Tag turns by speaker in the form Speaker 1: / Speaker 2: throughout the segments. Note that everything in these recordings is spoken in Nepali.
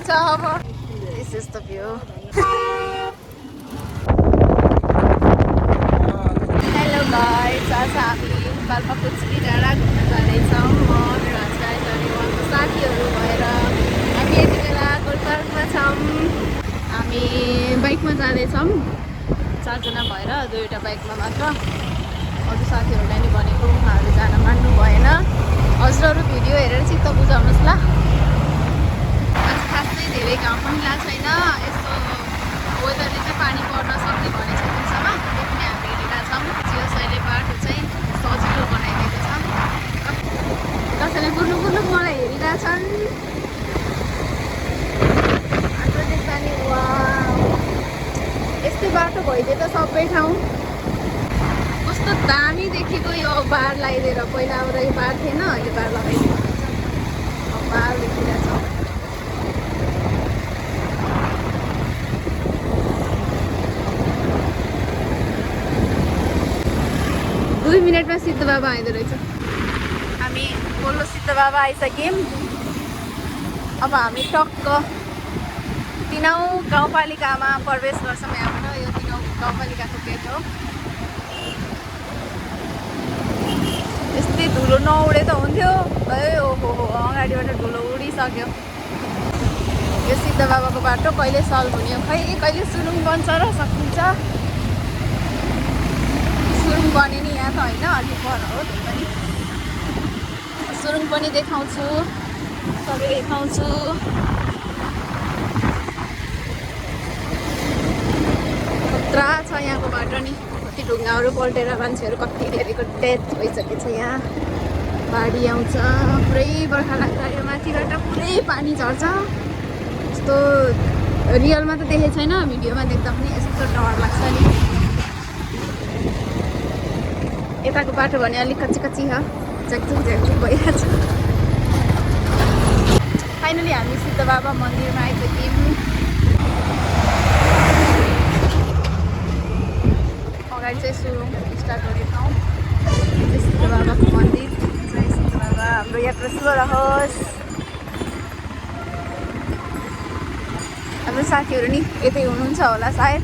Speaker 1: छ अब यस्तो भ्यू हेलो गाइस आज हामी बालपाकुचकी डाँडा घुम्न जाँदैछौँ म मेरो हस्बेन्ड अनि उहाँको साथीहरू भएर हामी यति बेला गोलपार्कमा छौँ हामी बाइकमा जाँदैछौँ 4 जना भएर दुईवटा बाइकमा मात्र अरू साथीहरूलाई नि भनेको उहाँहरू जान मान्नु भएन हजुरहरू भिडियो हेरेर चित्त बुझाउनुहोस् ल आज खासै धेरै घाम पनि लागेको छैन यस्तो वेदरले चाहिँ पानी पर्न सक्ने भनेछ दिउँसोमा त्यो पनि हामी हेरेका छौँ जियोसले बाटो चाहिँ सजिलो बनाइदिएको छ कसैले बुर्लुक बुर्लुक मलाई हेरिरहेछन् हाम्रो देख्दा नि यस्तै बाटो भइदियो त सबै ठाउँ कस्तो दामी देखेको यो बार लगाइदिएर पहिला अब यो बार थिएन अहिले बार लगाइदिएको अब बार देखिरहेछ 2 मिनटमा सिद्ध बाबा आइदो रहेछ हामी बोल्लो सिद्ध बाबा आइसक्यौँ अब हामी टक्क तिनौँ गाउँपालिकामा प्रवेश गर्छौँ यहाँबाट यो तिनौँ गाउँपालिकाको गेट हो यस्तै धुलो नउडे त हुन्थ्यो ओहो अगाडिबाट धुलो उडिसक्यो यो सिद्ध बाबाको बाटो कहिले सल्भ हुने खै कहिले सुरुङ बन्छ र सकिन्छ सुरुङ बने नि यहाँ त होइन अलिक पर हो त्यही पनि सुरुङ पनि देखाउँछु सबै देखाउँछु खतरा छ यहाँको बाटो नि कति ढुङ्गाहरू पल्टेर मान्छेहरू कति धेरैको डेथ भइसकेको छ यहाँ बाढी आउँछ पुरै बर्खा लाग्दा यो माथिबाट पुरै पानी झर्छ यस्तो रियलमा त देखेको छैन भिडियोमा देख्दा पनि यस्तो डर लाग्छ नि यताको बाटो भने अलिक कच्ची कच्ची छ झ्याकझुक झ्याकझुक भइरहेछ फाइनली हामी सिद्ध बाबा मन्दिरमा आइपुग्यौँ अगाडि चाहिँ सुरुङ स्टार्ट गर्ने ठाउँ सिद्ध बाबाको मन्दिर जय सिद्ध बाबा हाम्रो यात्रा शुभ रहोस् हाम्रो साथीहरू नि यतै हुनुहुन्छ होला सायद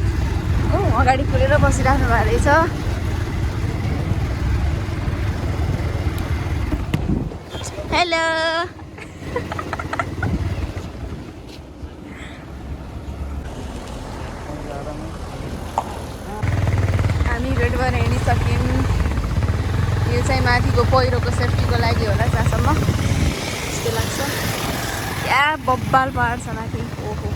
Speaker 1: हो अगाडि खुलेर बसिराख्नु भएको रहेछ हेलो हामी रोडबाट हिँडिसक्यौँ यो चाहिँ माथिको पहिरोको सेफ्टीको लागि होला जहाँसम्म यस्तो लाग्छ क्या बब्बाल पहाड छ माथि ओहो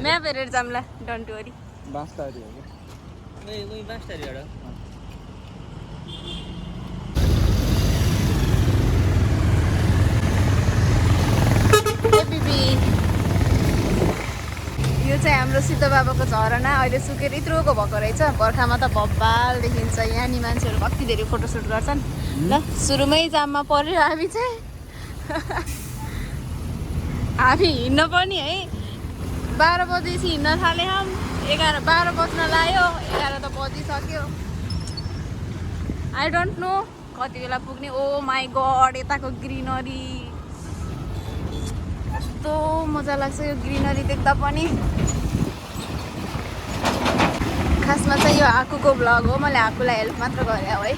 Speaker 1: म्याप हेरेर जाउँला डन्ट वरी
Speaker 2: बास्टारी हो के उही बास्टारी हो
Speaker 1: यो चाहिँ हाम्रो सिद्ध बाबाको झरना अहिले सुकेर यत्रोको भएको रहेछ बर्खामा त भब्बाल देखिन्छ यहाँ नि मान्छेहरू कति धेरै फोटोसुट गर्छन् ल सुरुमै जाममा पऱ्यो हामी चाहिँ हामी हिँड्न पनि है 12 बजेपछि हिँड्न थाले 12 बज्न लाग्यो 11 त बजिसक्यो आई डोन्ट नो कति बेला पुग्ने ओ माई गड यताको ग्रिनरी कस्तो मजा लाग्छ यो ग्रिनरी देख्दा पनि खासमा चाहिँ यो आकुको भ्लग हो मैले आकुलाई हेल्प मात्र गरेँ है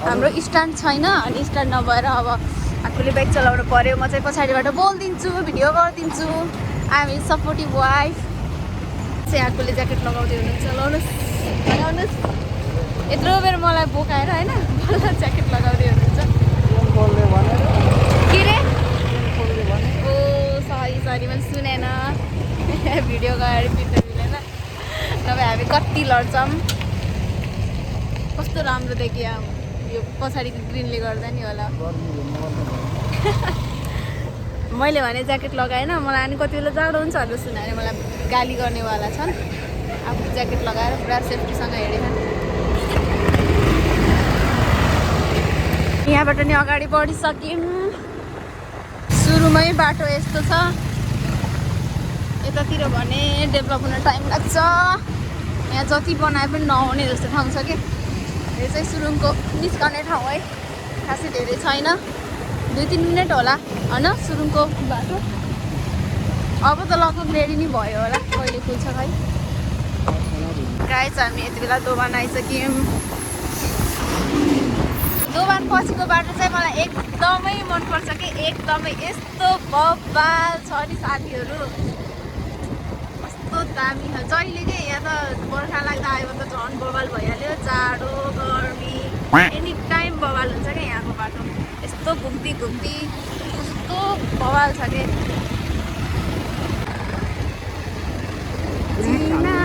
Speaker 1: हाम्रो स्ट्यान्ड छैन अनि स्ट्यान्ड नभएर अब आफूले बाइक चलाउनु पर्यो म चाहिँ पछाडिबाट बोलिदिन्छु भिडियो गरिदिन्छु आई एम सपोर्टिभ वाइफ चाहिँ आफूले ज्याकेट लगाउँदै हुनुहुन्छ लगाउनुहोस् यत्रो बेर मलाई बोकाएर होइन बल्ल ज्याकेट लगाउँदै हुनुहुन्छ के रे ओ सरी मैले सुनेन भिडियो गएर बिर्न मिलेन नभए हामी कति लड्छौँ कस्तो राम्रो देखियो यो पछाडिको ग्रिनले गर्दा नि होला मैले भने ज्याकेट लगाएन मलाई अनि कति बेला जाडो हुन्छ भनेर सुनाएर मलाई गाली गर्नेवाला छन् आफू ज्याकेट लगाएर पुरा सेफ्टीसँग हिँडेछन् यहाँबाट नि अगाडि बढिसक्यौँ सुरुमै बाटो यस्तो छ यतातिर भने डेभलप हुन टाइम लाग्छ यहाँ जति बनाए पनि नआउने जस्तो ठाउँ छ कि यो चाहिँ सुरुङको निस्कने ठाउँ है खासै धेरै छैन 2-3 मिनट होला होइन सुरुङको बाटो अब त लगभग रेडी नै भयो होला कहिले पुग्छ खै गाइस हामी यति बेला दोभान आइसक्यौँ दोभान पछिको बाटो चाहिँ मलाई एकदमै मनपर्छ कि एकदमै यस्तो बब्बाल छ नि साथीहरू कस्तो दामी छ जहिले के यहाँ त बर्खा लाग्दा आयो भने त झन् बवाल भइहाल्यो जाडो गर्मी एनी टाइम बवाल हुन्छ क्या यहाँको बाटो यस्तो घुम्ती कस्तो बवाल छ कि जीना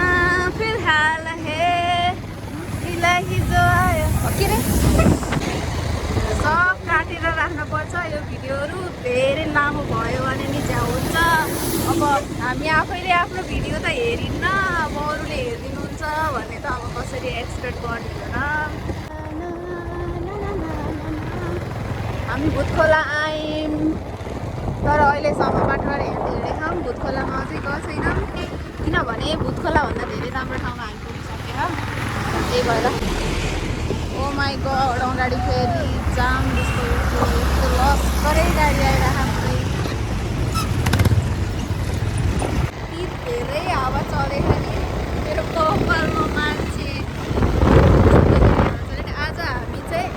Speaker 1: फिलहाल है हिजो आयो के रे सब काटेर राख्नुपर्छ यो भिडियोहरू धेरै लामो भयो भने नि झ्याउ हुन्छ अब हामी आफैले आफ्नो भिडियो त हेरिन्न अब अरूले हेरिदिनुहुन्छ भन्ने त अब कसरी एक्सपेक्ट गर्दैन हामी भुतखोला आयौँ तर अहिलेसम्म बाटोबाट हेर्दैछौँ भुतखोलामा अझै गएको छैनौँ किनभने भुतखोलाभन्दा धेरै राम्रो ठाउँमा हामी पुगिसकेर त्यही भएर ओ माई गड अगाडि फेरि जाम जस्तो यस्तो लस्करै गाडी आइरहेको यति धेरै हावा चलेको नि मेरो कपालमा मान्छे आज हामी चाहिँ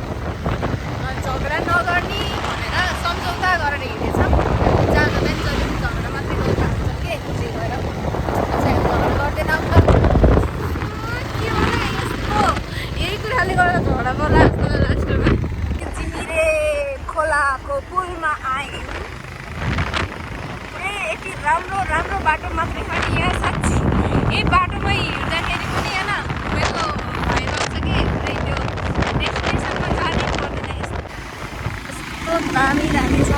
Speaker 1: झगडा नगर्ने भनेर सम्झौता गरेर हिँडेछौँ जहाँ जाँदा नि जहिले पनि झगडा मात्रै गरिरहेको छ कि त्यही भएर झगडा गर्दैन यही कुराले गर्दा झगडा पर्ला जस्तो लास्टमा चिमिरे खोलाको पुलमा आयौँ यति राम्रो बाटो मात्रै छ नि यहाँ साँच्ची यही बाटोमै हिँड्दाखेरि पनि होइन मेरो भएर आउँछ कि त्यो डेस्टिनेसनमा जानै पर्दैन यस्तो दामी छ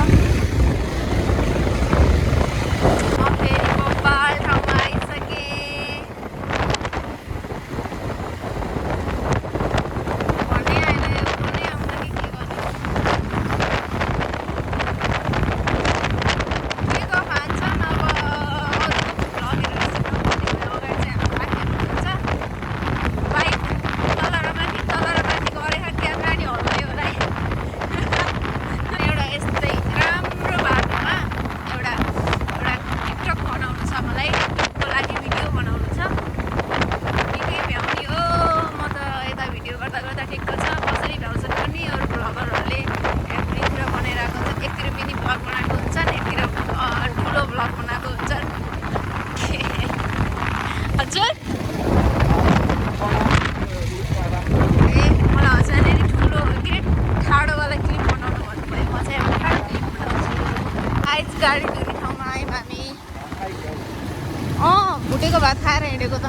Speaker 1: फेरि बब्बाल ठाउँमा आइसकेँ गाडी धुने ठाउँमा आयौँ हामी भुटेको भात खाएर हिँडेको त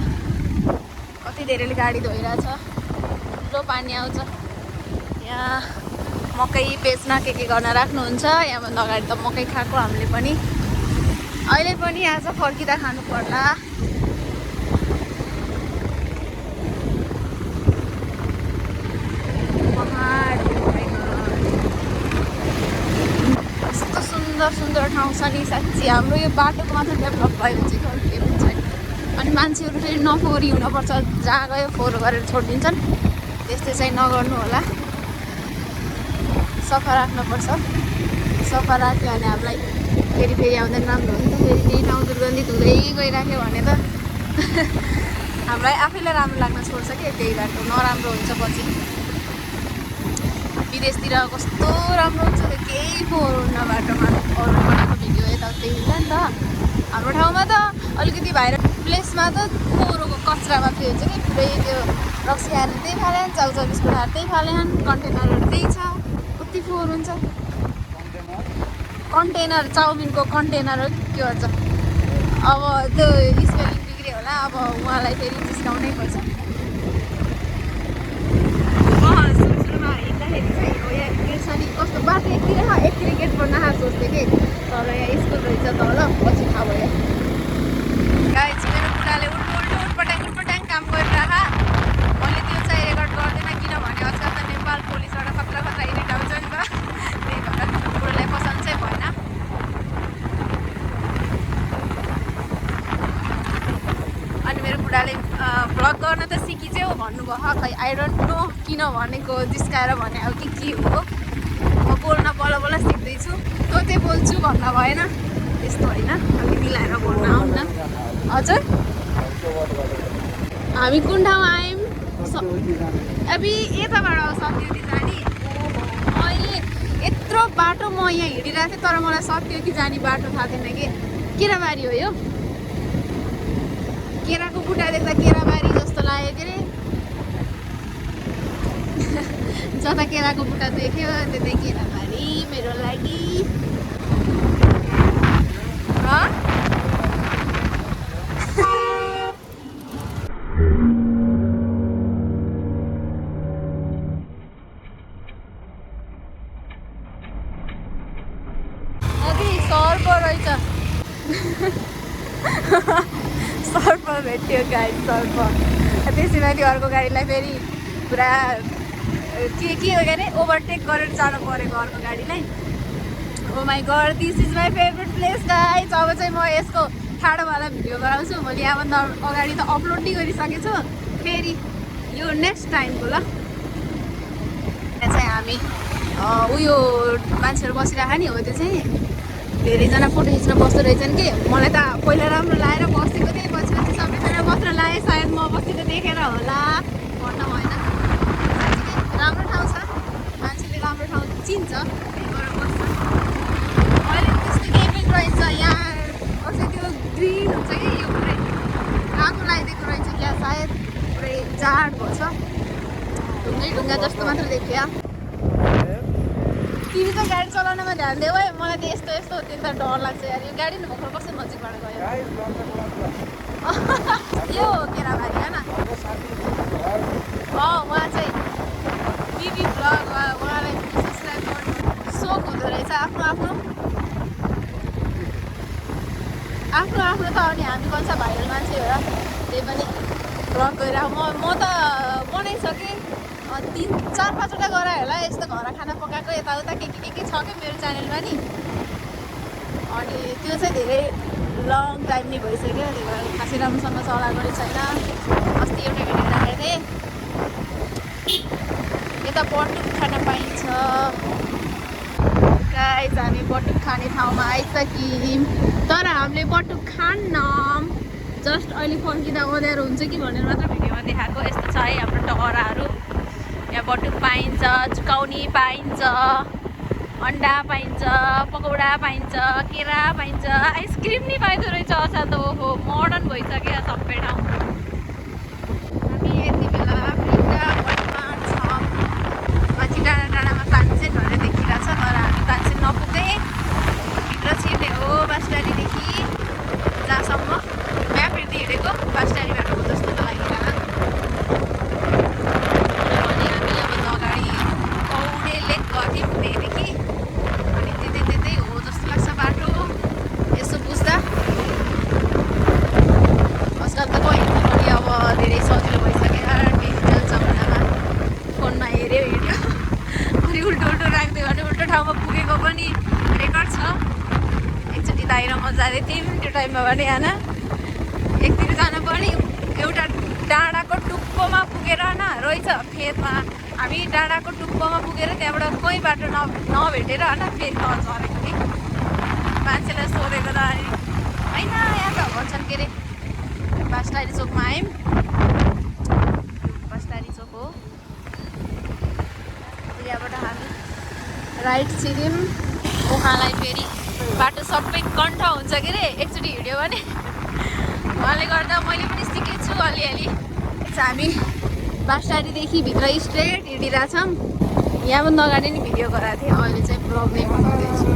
Speaker 1: कति धेरैले गाडी धोइरहेछ ठुलो पानी आउँछ यहाँ मकै बेच्न के गर्न राख्नुहुन्छ यहाँभन्दा अगाडि त मकै खाएको हामीले पनि अहिले पनि आज फर्किँदा खानु पर्ला सुन्दर ठाउँ छ नि साँच्ची हाम्रो यो बाटोको मात्र डेभलप भयो भने चाहिँ केही पनि छैन अनि मान्छेहरू फेरि नफोहोरी हुनुपर्छ जहाँ गयो फोहोर गरेर छोडिदिन्छन् त्यस्तो चाहिँ नगर्नु होला सफा राख्नुपर्छ सफा राख्यो भने हामीलाई फेरि आउँदैन राम्रो हो नि त फेरि त्यही ठाउँ दुर्गन्धित हुँदै गइराख्यो भने त हामीलाई आफैलाई राम्रो लाग्न छोड्छ कि त्यही बाटो नराम्रो हुन्छ पछि विदेशतिर कस्तो राम्रो हुन्छ त्यो केही फोहोर हुन्न बाटोमा अरू बनाएको भिडियो यताउति हुन्छ नि त हाम्रो ठाउँमा त अलिकति भाइरल प्लेसमा त फोहोरको कचरा मात्रै हुन्छ कि पुरै त्यो रक्सी खाएर त्यही फालेन चाउचाउ बिस्कुट खाएर त्यही फालेन कन्टेनरहरू त्यही छ कति फोहोर हुन्छ कन्टेनर चाउमिनको कन्टेनर हो के भन्छ अब त्यो स्पेलिङ बिग्रियो होला अब उहाँलाई फेरि जिस्काउनै पर्छ कस्तो बाटो एकतिर गेट पर नखा सोच्थेँ कि तर यहाँ स्कुल रहेछ तल पछि थाहा भयो गाइस मेरो बुढाले उटपटाङ काम गरिरह मैले त्यो चाहिँ रेकर्ड गर्दैन किनभने आजकल त नेपाल पुलिसबाट खतरा इडिट आउँछ नि त त्यही भएर बुढालाई पसन्द चाहिँ भएन अनि मेरो बुढाले भ्लग गर्न त सिकिच्याउ भन्नुभयो खै आई डोन्ट नो किन भनेको जिस्काएर भने अब के हो म बोल्न बल्ल बल्ल सिक्दैछु तँ चाहिँ बोल्छु भन्न भएन त्यस्तो होइन अलि मिलाएर बोल्न आउँ न हजुर हामी कुन ठाउँ आयौँ अबि यताबाट सत्यवती जाने अहिले यत्रो बाटो म यहाँ हिँडिरहेको थिएँ तर मलाई सत्यवती जाने बाटो थाहा थिएन कि केराबारी हो यो केराको बुट्टा देख्दा केराबारी जस्तो लाग्यो के अरे जता केराको बुट्टा देख्यो त्यतै केराबारी मेरो लागि सर्प रहेछ सर्प भेट्यो गाडी सर्प त्यसै माथि अर्को गाडीलाई फेरि पुरा के हो अरे ओभरटेक गरेर जानु परेको अर्को गाडीलाई oh my God this is my favourite place guys अब चाहिँ म यसको ठाडोवाला भिडियो गराउँछु मैले यहाँभन्दा अगाडि त अपलोड नै गरिसकेको छु फेरि यो नेक्स्ट टाइमको ल यहाँ चाहिँ हामी उयो मान्छेहरू बसिरहेको नि हो त्यो चाहिँ धेरैजना फोटो खिच्न बस्दो रहेछन् कि मलाई त पहिला राम्रो लाएर बसेको थिएँ पछि सबैजना बस्न लाएँ सायद म बसेको देखेर होला भन्न भएन राम्रो ठाउँ छ मान्छेले राम्रो ठाउँ चिन्छ त्यहीँबाट बस्छ अहिले त्यस्तो केही पनि रहेछ यहाँ अझै त्यो ग्रिन हुन्छ कि यो पुरै आगो लगाइदिएको रहेछ क्या सायद पुरै जाड भएछ ढुङ्गा जस्तो मात्र देखियो तिमी त गाडी चलाउनमा ध्यान देऊ है मलाई त यस्तो त्यो त डर लाग्छ यार यो गाडी न भर्खर कस्तो नजिकबाट गयो यो केराबारी होइन उहाँ चाहिँ बिबी भ्लग उहाँलाई सब्सक्राइब गर्नु सोख हुँदो रहेछ आफ्नो त अनि हामी कन्छ भाइरल मान्छे हो र त्यही पनि भ्लग गरेर म त बनाइसकेँ 3-4-5वटा गरायो होला यस्तो घर खाना पकाएको यताउता के छ क्या मेरो च्यानलमा नि अनि त्यो चाहिँ धेरै लङ टाइम नै भइसक्यो त्यही भएर खासै राम्रोसँग चलाएको नै छैन अस्ति एउटा भिडियो राखेको थिएँ यता बटुक खान पाइन्छ गाइस हामी बटुक खाने ठाउँमा आइसक्यौँ तर हामीले बटुक खान्नौँ जस्ट अहिले फर्किँदा ओधारो हुन्छ कि भनेर मात्र भिडियोमा देखाएको यस्तो छ है हाम्रो टहराहरू यहाँ बटुक पाइन्छ चुकाउनी पाइन्छ अन्डा पाइन्छ पकौडा पाइन्छ केरा पाइन्छ आइसक्रिम नि पाइँदो रहेछ असार त ओहो मोडर्न भइसक्यो सबै ठाउँ हामी यति बेला वृन्दावनमा छौँ माथि डाँडामा तानसेन भनेर देखिरहेको छ तर हामी तानसेन नपुग्दै भित्र छिर्ने हो बासटारीदेखि जहाँसम्म म्याप हेर्दै हिँडेको बासटारीबाट हो जस्तो त लागिरहेको त्यहीँदेखि अनि त्यतै हो जस्तो लाग्छ बाटो यसो बुझ्दा आजकल त हिँड्नु पनि अब धेरै सजिलो भइसक्यो डिजिटल जमानामा फोनमा हेऱ्यो हिँड्यो अनि उल्टो राख्दै भने उल्टो ठाउँमा पुगेको पनि रेकर्ड छ एकचोटि दाइ र म जाँदै थियौँ त्यो टाइममा भने होइन एकतिर जानु पनि एउटा डाँडाको टुप्पोमा पुगेर रहेछ फेदमा हामी डाँडाको टुप्पोमा पुगेर त्यहाँबाट कोही बाटो नभेटेर होइन फेरि तल झरेको थिएँ मान्छेलाई सोधेको त अनि होइन यहाँ त भन्छन् के अरे बासटारी चोकमा आयौँ बासटारी चोक हो यहाँबाट हामी राइट छिर्यौँ उहाँलाई फेरि बाटो सबै कण्ठ हुन्छ के अरे एकचोटि हिँड्यो भने उहाँले गर्दा मैले पनि सिकेको छु अलिअलि हामी बासटारीदेखि भित्र स्ट्रेट हिँडिरहेछौँ यहाँभन्दा अगाडि नै भिडियो गराएको थिएँ अहिले चाहिँ प्रब्लम हुँदैछु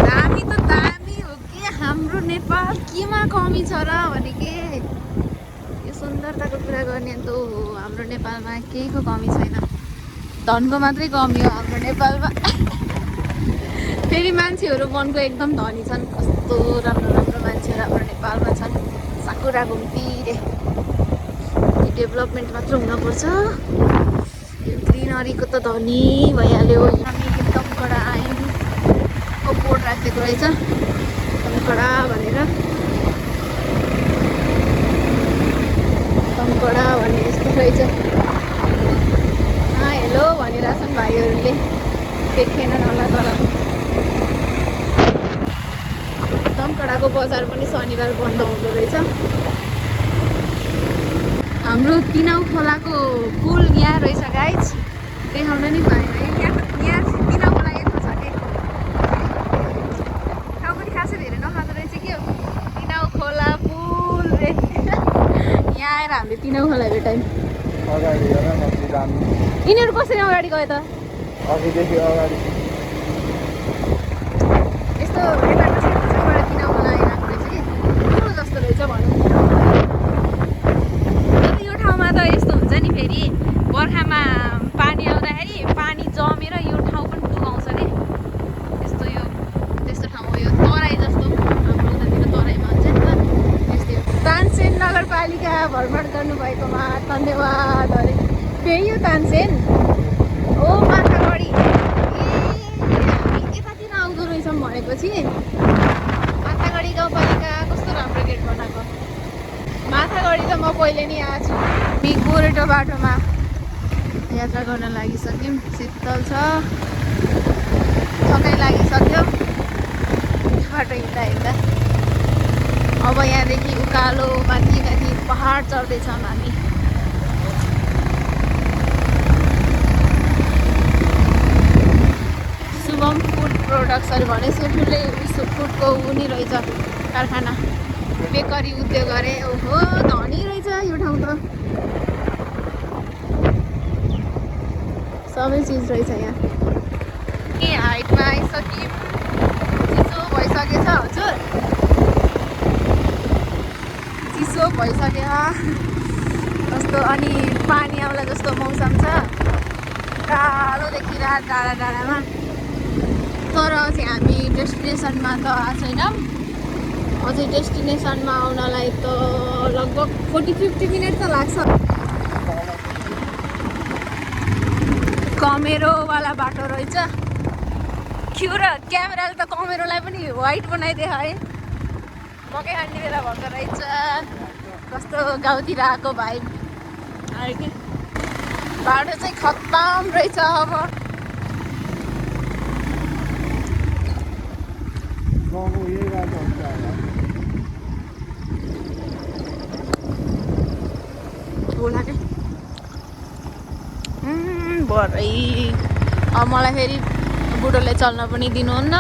Speaker 1: दामी त दामी हो कि हाम्रो नेपाल केमा कमी छ र भने के यो सुन्दरताको कुरा गर्ने त हो हाम्रो नेपालमा केहीको कमी छैन धनको मात्रै कमी हो हाम्रो नेपालमा फेरि मान्छेहरू मनको एकदम धनी छन् कस्तो राम्रो राम्रो मान्छेहरू हाम्रो नेपालमा छन् साकुरा घुम्तीरे डेभलपमेन्ट मात्र हुनुपर्छ यो ग्रिनरीको त धनी भइहाल्यो हामी एकदम कडा आयौँ बोर्ड राखिदिएको रहेछ एकदम कडा भनेर तपाईँले देखेनन् होला तर दमकडाको बजार पनि शनिबार बन्द हुँदो रहेछ। हाम्रो तिनाउ खोलाको पुल यहाँ रहेछ गाइज, देखाउन नि पाएन है। यहाँ तिनाउ खोला यस्तो छ कि ठाउँ पनि खासै धेरै नखाँदो रहेछ कि हो। तिनाउ खोला पुल यहाँ आएर हामीले तिनाउ खोला भेटायौँ। यिनीहरू कसरी अगाडि गयो त?
Speaker 3: अघिदेखि अगाडि
Speaker 1: यस्तो यताको छेउछाउबाट तिनाउ खोला आइरहेको रहेछ कि ठुलो जस्तो रहेछ भनौँ। यो ठाउँमा त यस्तो हुन्छ नि, फेरि बर्खामा पानी आउँदाखेरि पानी जमेर यो ठाउँ पनि डुबाउँछ कि। त्यस्तो ठाउँ हो यो, तराई जस्तो। हाम्रो उतातिर तराईमा हुन्छ नि त त्यस्तै हो। तानसेन नगरपालिका भ्रमण गर्नुभएकोमा धन्यवाद। अरे त्यही हो तानसेन हो, माथागढी। हामी यतातिर आउँदो रहेछौँ भनेपछि माथागढी गाउँपालिका कस्तो राम्रो गेट बनाएको। माथागढी त म पहिले नै आएको छु। हामी गोरेटो बाटोमा यात्रा गर्न लागिसक्यौँ। शीतल छ, थकाइ लागिसक्यो बाटो हिँड्दा हिँड्दा। अब यहाँदेखि उकालो माथि माथि पहाड चढ्दैछौँ हामी। शुभम फुड प्रोडक्ट्सहरू भनेपछि ठुलै फुडको उनी रहेछ कारखाना, बेकरी उद्योग अरे। ओहो धनी रहेछ यो ठाउँ त, सबै चिज रहेछ यहाँ। के हाइटमा आइसक्यौँ, चिसो भइसकेछ हजुर, चिसो भइसक्यो कस्तो। अनि पानी आउला जस्तो मौसम छ, कालो देखिरहेको टाढा टाढामा। तर चाहिँ हामी डेस्टिनेसनमा त आएको छैनौँ। अझै डेस्टिनेसनमा आउनलाई त लगभग 40-50 मिनट त लाग्छ। कमेरोवाला बाटो रहेछ। क्यु र क्यामेराले त कमेरोलाई पनि वाइट बनाइदियो है। मकै खाने बेला भएको रहेछ। कस्तो गाउँतिर आएको भाइ आयो कि। बाटो चाहिँ खत्तम रहेछ। अब होला के भरै। अब मलाई फेरि बुढोले चल्न पनि दिनुहुन्न।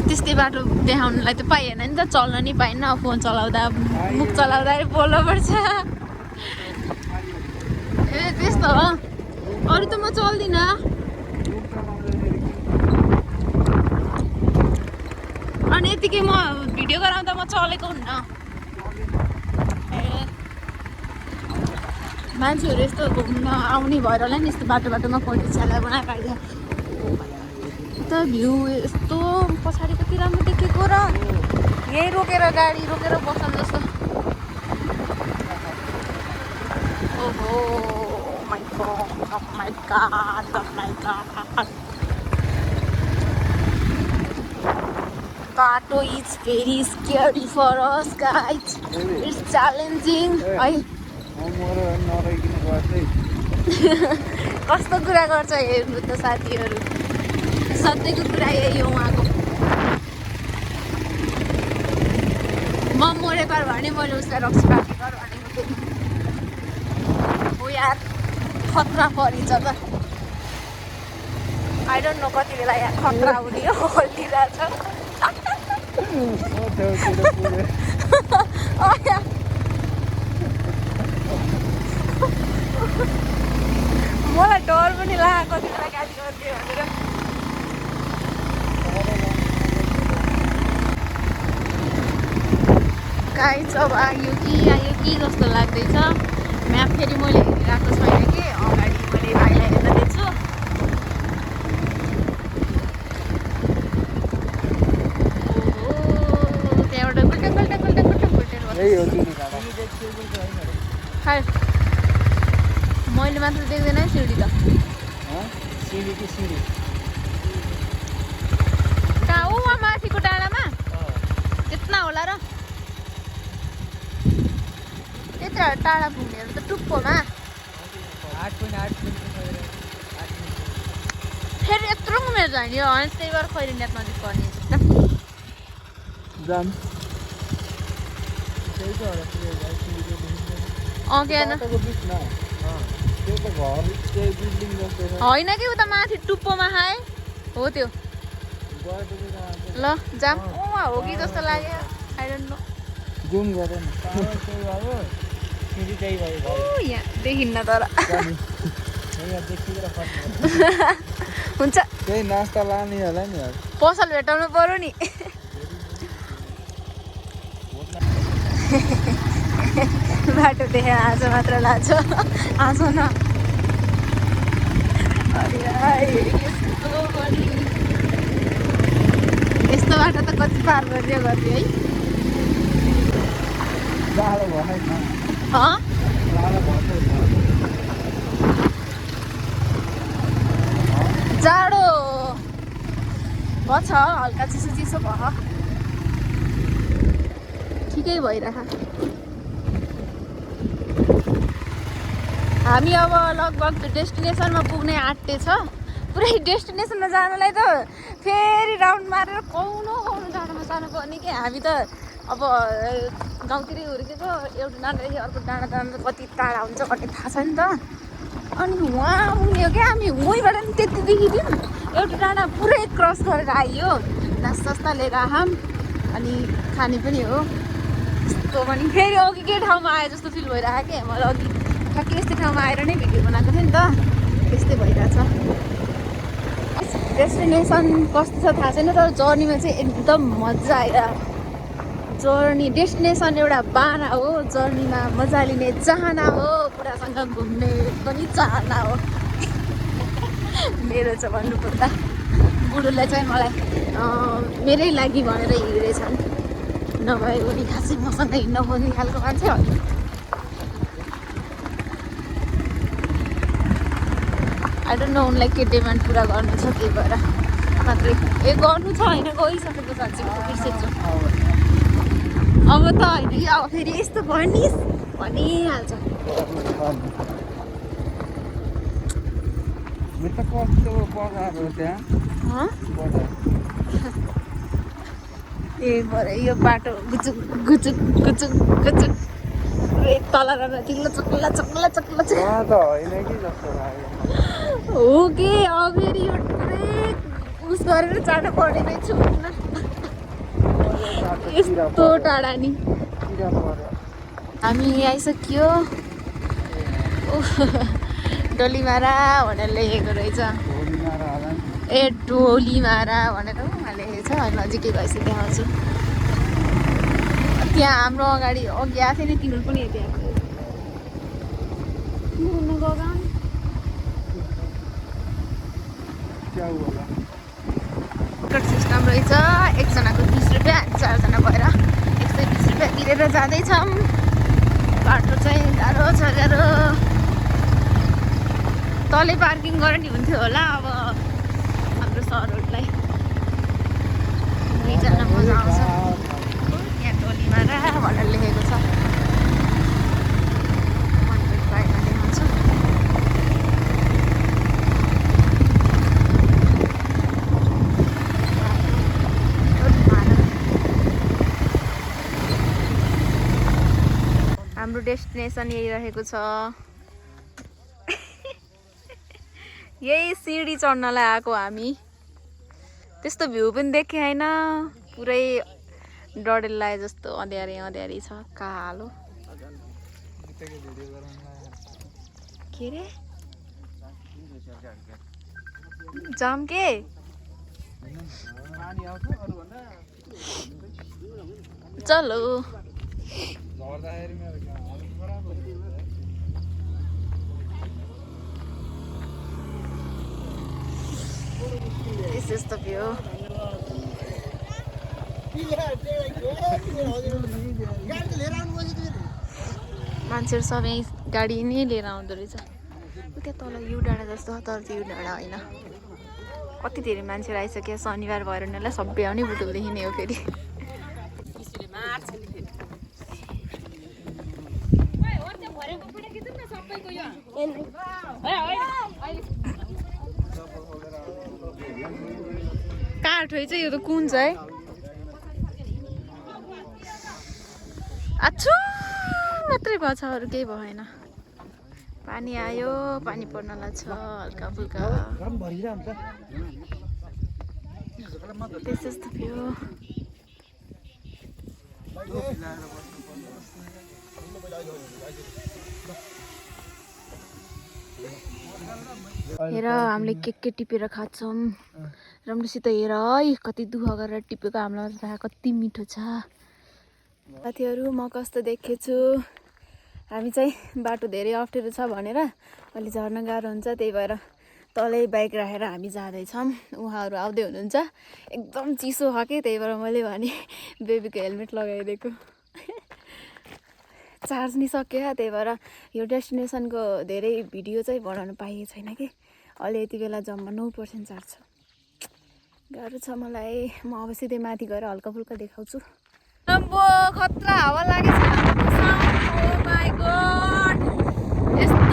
Speaker 1: त्यस्तै बाटो देखाउनुलाई त पाइएन नि त, चल्न नि पाइन्न। फोन चलाउँदा मुख चलाउँदाखेरि बोल्नु पर्छ। ए त्यस्तो हो, अरू त म चल्दिनँ। अनि यतिकै म भिडियो गराउँदा म चलेको हुन्न। ए मान्छेहरू यस्तो घुम्न आउने भएर होला नि यस्तो बाटो बाटोमा फोटो छ्याला बनाएको आइदियो त। भ्यू यस्तो पछाडि कति राम्रो देखेको र यहीँ रोकेर गाडी रोकेर बस्नु जस्तो। ओहो my god, oh my god, oh my god. Bato is very scary for us guys. It's challenging. कस्तो कुरा गर्छ हेर्नु त साथीहरू, सधैँको कुरा यही हो उहाँको। म मोरे पार भने मैले उसलाई रक्सी पार्टी पार भनेको थिएँ। हो यार खतरा परिन्छ त। आई डोन्ट नो कति बेला यहाँ खतरा हुने हो हल्लिरहेछ। मलाई डर पनि लाग्यो कति बेला गाडी गरिदियो भनेर। गाइस अब आयो कि जस्तो लाग्दैछ। म्याप फेरि मैले हेरिरहेको छैन कि, अगाडि मैले भाइलाई हेर्न दिन्छु। ओहो त्यहाँबाट गुल्टन मैले मात्र देख्दैन है सिँढी त। कहाँ हो वहाँ माथिको डाँडामा त्यतना होला र यति टाढा पुग्नेहरू त टुप्पोमा
Speaker 2: 8.8 किलोमिटर
Speaker 1: फेरि यत्रो घुमेर जाने हो अनि त्यही भएर खैरे नेट नजिक पर्ने
Speaker 3: जाम
Speaker 1: केन
Speaker 3: बाटोको बिचमा त्यो त घर त्यही बिल्डिङ जस्तो छ
Speaker 1: होइन कि उता माथि टुप्पोमा खाए हो त्यो ल जाम हो कि जस्तो लाग्यो आई डोन्ट नो
Speaker 3: जुम गरौँ न
Speaker 2: फेरि त्यही भयो
Speaker 1: यहाँ देखिन्न तर हुन्छ
Speaker 3: त्यही नास्ता लाने होला नि अब
Speaker 1: पसल भेटाउनु पर्यो नि बाटो देखेर आज मात्र लान्छ आज न यस्तो बाटो त कति पार गरिदियो है
Speaker 3: जाडो भनै छ
Speaker 1: हँ
Speaker 3: जाडो भन्छ
Speaker 1: जाडो छ हल्का चिसो चिसो भयो ठिकै भइरह हामी अब लगभग डेस्टिनेसनमा पुग्ने आँटे छ पुरै डेस्टिनेसनमा जानलाई त फेरि राउन्ड मारेर कौनो डाँडामा जानुपर्ने कि हामी त अब गाउँतिरै हुर्केको एउटा डाँडादेखि अर्को डाँडा जानु कति टाढा हुन्छ कति थाहा छैन त अनि उहाँ पुग्ने हो क्या हामी वहीँबाट नि त्यति देखिदिउँ एउटा डाँडा पुरै क्रस गरेर आइयो नास्ता लिएर आऊँ अनि खाने पनि हो यस्तो पनि फेरि अघि के ठाउँमा आयो जस्तो फिल भइरहेको कि मलाई अघि ठ्याक्कै यस्तै ठाउँमा आएर नै भिडियो बनाएको थिएँ नि त त्यस्तै भइरहेछ डेस्टिनेसन कस्तो छ थाहा छैन तर जर्नीमा चाहिँ एकदम मजा आइरहेको जर्नी डेस्टिनेसन एउटा बाना हो जर्नीमा मजा लिने चाहना हो बुढासँग घुम्ने पनि चाहना हो मेरो चाहिँ भन्नुपर्दा बुढोलाई चाहिँ मलाई मेरै लागि भनेर हिँडेछन् नभए उनी खासै मसँग हिँड्न खोज्ने खालको मान्छे हो आई डोन्ट नो उनलाई के डिमान्ड पुरा गर्नु छ त्यही भएर मात्रै गर्नु छ होइन गइसकेको साँच्चै बिर्सेछु अब त होइन कि अब फेरि यस्तो भनिस् भनिहाल्छ
Speaker 3: कस्तो बगाएको त्यहाँ
Speaker 1: ए भरे यो बाटो गुचुक गुचुक गुचुक गुचुक तल चिल्लो चक्ला चक्ला चक्ला
Speaker 3: त होइन कि जस्तो लाग्यो
Speaker 1: हो कि अब फेरि यो पुरै उस गरेर जानु पर्ने रहेछ यस्तो टाढा नि हामी आइसक्यो डोलीमारा भनेर लेखेको रहेछ ए डोलीमारा भनेर लेखेको छ नजिकै गएपछि देखाउँछु त्यहाँ हाम्रो अगाडि अघि आएको थियो नि तिनीहरू पनि त्यहाँ टिकट सिस्टम रहेछ एकजनाको 20 रुपियाँ 4जना भएर 120 रुपियाँ तिरेर जाँदैछौँ बाटो चाहिँ गाह्रो छ गाह्रो तलै पार्किङ गर्ने हुन्थ्यो होला अब हाम्रो सरहरूलाई दुईजना मजा आउँछ यहाँ टोलीमारा भनेर लेखेको छ 1.5 मा देखाउँछु हाम्रो डेस्टिनेसन यही रहेको छ यही सिडी चढ्नलाई आएको हामी त्यस्तो भ्यू पनि देखे होइन पुरै डडेल लागे जस्तो अँध्यारी अँध्यारी छ कालो के रे जाम के चलो This is the view. मान्छेहरू सबै गाडी नै लिएर आउँदो रहेछ त्यहाँ तल यु डाँडा जस्तो तर त्यो यु डाँडा होइन कति धेरै मान्छेहरू आइसक्यो शनिबार भएर उनीहरूलाई सबै आउने बुटुलदेखि नै हो फेरि काठ है चाहिँ यो त कुन चाहिँ आछु मात्रै भएछ अरू केही भएन पानी आयो पानी पर्नलाई छ हल्का फुल्का त्यस्तो थियो हेर हामीले के टिपेर खान्छौँ राम्रोसित हेर है कति दुःख गरेर टिपेको हामीलाई कति मिठो छ साथीहरू म कस्तो देखेछु हामी चाहिँ बाटो धेरै अप्ठ्यारो छ भनेर अलि झर्न गाह्रो हुन्छ त्यही भएर तलै बाइक राखेर हामी जाँदैछौँ उहाँहरू आउँदै हुनुहुन्छ एकदम चिसो छ कि त्यही भएर मैले भने बेबीको हेलमेट लगाइदिएको चार्ज नि सक्यो त्यही भएर यो डेस्टिनेसनको धेरै भिडियो चाहिँ बनाउनु पाइएको छैन कि अहिले यति बेला जम्मा 9% चार्ज छ गाह्रो छ मलाई म अब सिधै माथि गएर हल्का फुल्का देखाउँछु अम्बो खतरा हावा लागेछ ओ माय गॉड यस्तो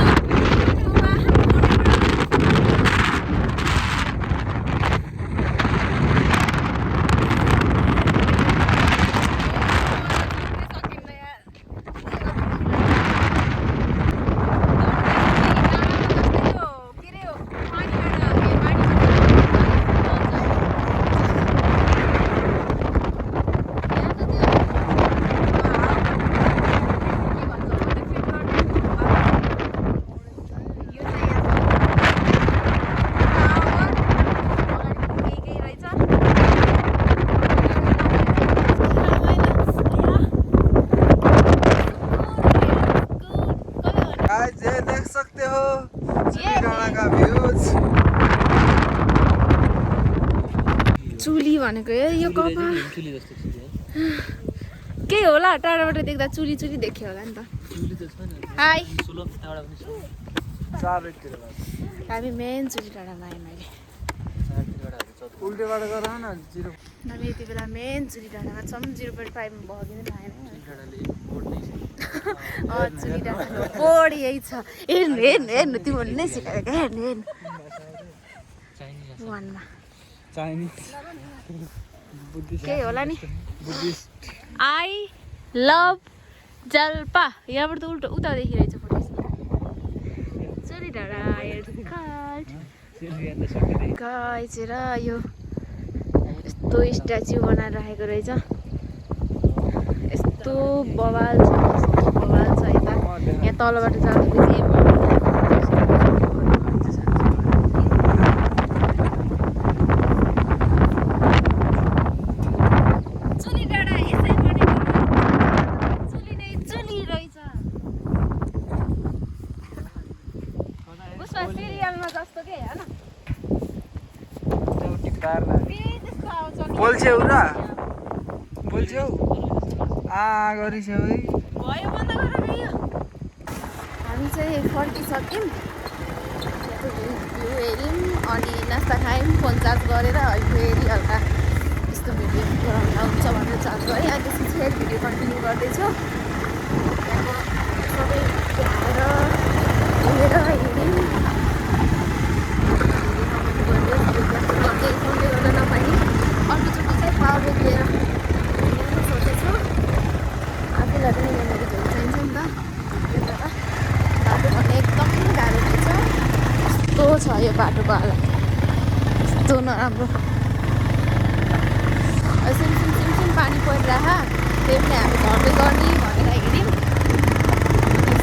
Speaker 1: चुली भनेको यो कपा के होला टाढाबाट देख्दा चुली चुली देख्यो होला नि त हाई हामी मेन चुली डाँडामा आयौँ अहिले हामी यति बेला मेन चुली डाँडामा छौँ 0.5 भगिँदैन आएन चुली डाँडाको बोर्ड यही छ हेर्नु हेर्नु हेर्नु तिमीहरूले नै सिकाएको हेर्नु हेर्नु वानमा के होला नि आई लभ जल्पा यहाँबाट त उल्टो उता देखिरहेछ फोटो चुली डाँडा गाइज र यो यस्तो स्ट्याच्यु बनाएर राखेको रहेछ यस्तो बवाल छ यता यहाँ तलबाट जाँदाखेरि
Speaker 3: बोल्छौ र बोल्छौ गरिछौ है
Speaker 1: भयो बन्द गरेर यो हामी चाहिँ फर्किसक्यौँ भ्यू हेऱ्यौँ अनि नास्ता खायौँ फोन चार्ज गरेर अहिले फेरि हल्का यस्तो भिडियो बनाउँदा हुन्छ भनेर चार्ज गरेँ अनि त्यसपछि फेरि भिडियो कन्टिन्यू गर्दैछु त्यहाँको सबै हेरेर हेऱ्यौँ फोनले गर्दा नपाएँ अर्कोचोटि चाहिँ पावर ब्याङ्क लिएर सोचेछु आफूलाई पनि मेमोरिजहरू चाहिन्छ नि त त्यही भएर बाटो भन्ने एकदम गाह्रो हुन्छ यस्तो छ यो बाटोको हालत यस्तो नराम्रो सिमसिम पानी परिरह त्यही पनि हामी झर्दै गर्ने भनेर हेऱ्यौँ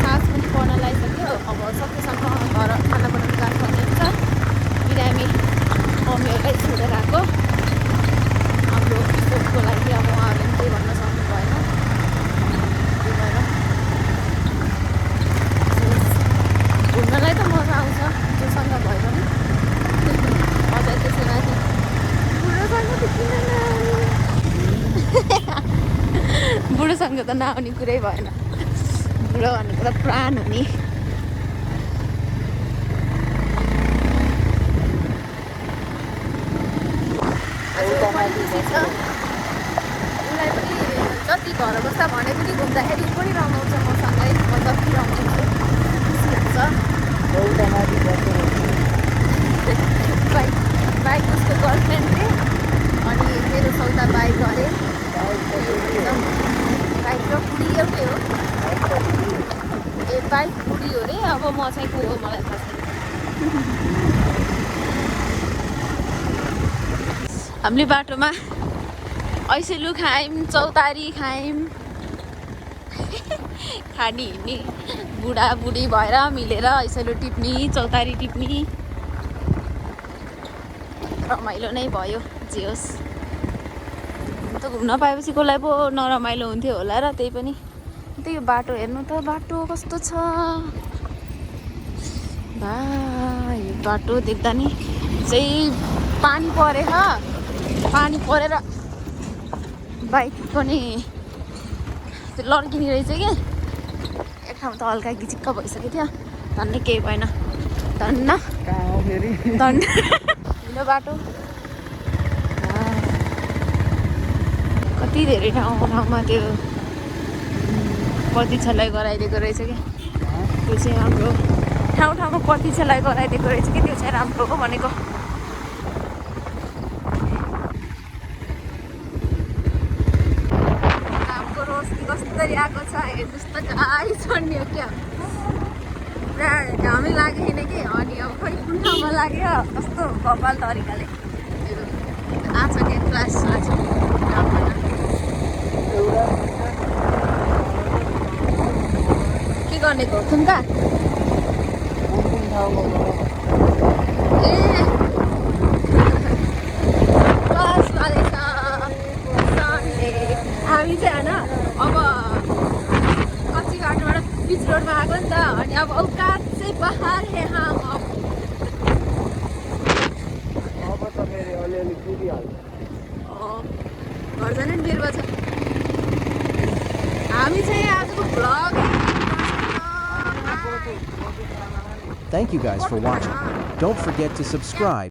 Speaker 1: सास पनि पर्न लागिसक्यो अब सकेसम्म घर खाना बनाउनु जानुपर्ने हुन्छ बिरामी मम्मीहरूलाई छोडेर आएको हाम्रो सोचको लागि अब उहाँहरूले पनि केही भन्न सक्नु भएन त्यही भएर घुम्नलाई त मजा आउँछ जोसँग भए पनि अझै त्यसै माथि बुढोसँग त नआउने कुरै भएन बुढो भनेको त प्राण हो नि उसलाई पनि जति घर बस्दा भने पनि घुम्दाखेरि पनि रमाउँछ मसँगै म जति रमाउँछु बुढी हो रे अब म चाहिँ को हो मलाई थाहा छैन हामीले बाटोमा ऐसेलु खायौँ चौतारी खायौँ खानी हिँड्ने बुढाबुढी भएर मिलेर ऐसेलु टिप्ने चौतारी टिप्ने रमाइलो नै भयो जे होस् त घुम्न पाएपछि कसलाई पो नरमाइलो हुन्थ्यो होला र त्यही पनि त्यही बाटो हेर्नु त बाटो कस्तो छ भाइ बाटो देख्दा नि चाहिँ पानी परेर बाइक पनि त्यो लड्किने रहेछ कि एक ठाउँ त हल्का घिचिक्क भइसक्यो थियो धन्ने केही भएन धन्न
Speaker 3: कहाँ हो फेरि
Speaker 1: धन्न हिँड्यो बाटो कति धेरै ठाउँमा त्यो पतिछलाई गराइदिएको रहेछ कि त्यो चाहिँ हाम्रो ठाउँमा पतिछलाई गराइदिएको रहेछ कि त्यो चाहिँ राम्रो हो भनेको हाम्रो रोशनी कसरी आएको छ हेर्नुहोस् त गाई चढ्ने हो क्या पुरा घामै लागेको छैन कि अनि अब खोइ कुन ठाउँमा लाग्यो कस्तो कपाल तरिकाले आछ के क्लास आछ के गर्ने हो थुम्का ए क्लास वालेछ सन्डे हामी चाहिँ होइन अब कच्ची बाटोबाट बिच रोडमा आएको नि त अनि अब औकात चाहिँ पहाड यहाँ
Speaker 3: अब त फेरि अलिअलि पुगिहाल्छ
Speaker 1: घर जाने नि बेर बज्छ हामी चाहिँ आजको vlog
Speaker 4: Thank you guys for watching. Don't forget to subscribe.